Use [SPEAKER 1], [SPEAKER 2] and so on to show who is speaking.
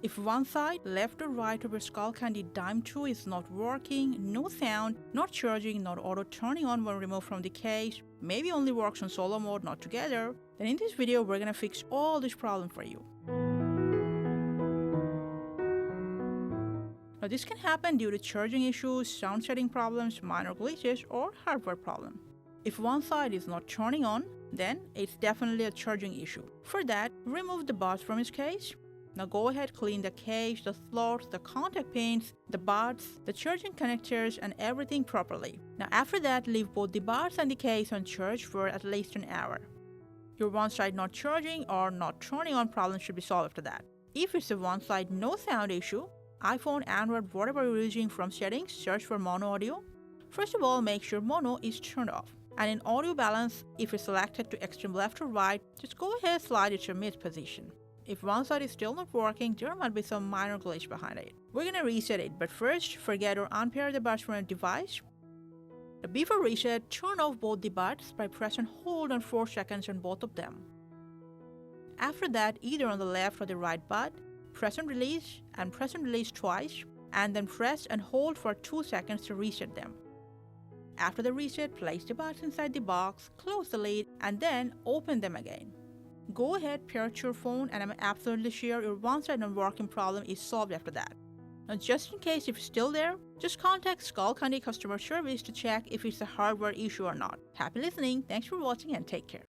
[SPEAKER 1] If one side, left or right of your Skullcandy Dime 2 is not working, no sound, not charging, not auto turning on when removed from the case, maybe only works on solo mode, not together, then in this video we're gonna fix all this problem for you. Now this can happen due to charging issues, sound setting problems, minor glitches, or hardware problem. If one side is not turning on, then it's definitely a charging issue. For that, remove the buds from its case. Now go ahead, clean the case, the slots, the contact pins, the buds, the charging connectors, and everything properly. Now after that, leave both the buds and the case on charge for at least an hour. Your one side not charging or not turning on problem should be solved after that. If it's a one side no sound issue, iPhone, Android, whatever you're using, from settings, search for mono audio. First of all, make sure mono is turned off. And in audio balance, if it's selected to extreme left or right, just go ahead, slide it to mid position. If one side is still not working, there might be some minor glitch behind it. We're gonna reset it, but first, forget or unpair the buds from your device. Before reset, turn off both the buds by press and hold on 4 seconds on both of them. After that, either on the left or the right bud, press and release twice, and then press and hold for 2 seconds to reset them. After the reset, place the buds inside the box, close the lid, and then open them again. Go ahead, pair it to your phone, and I'm absolutely sure your one side not working problem is solved after that. Now just in case if it's still there, just contact Skullcandy customer service to check if it's a hardware issue or not. Happy listening, thanks for watching, and take care.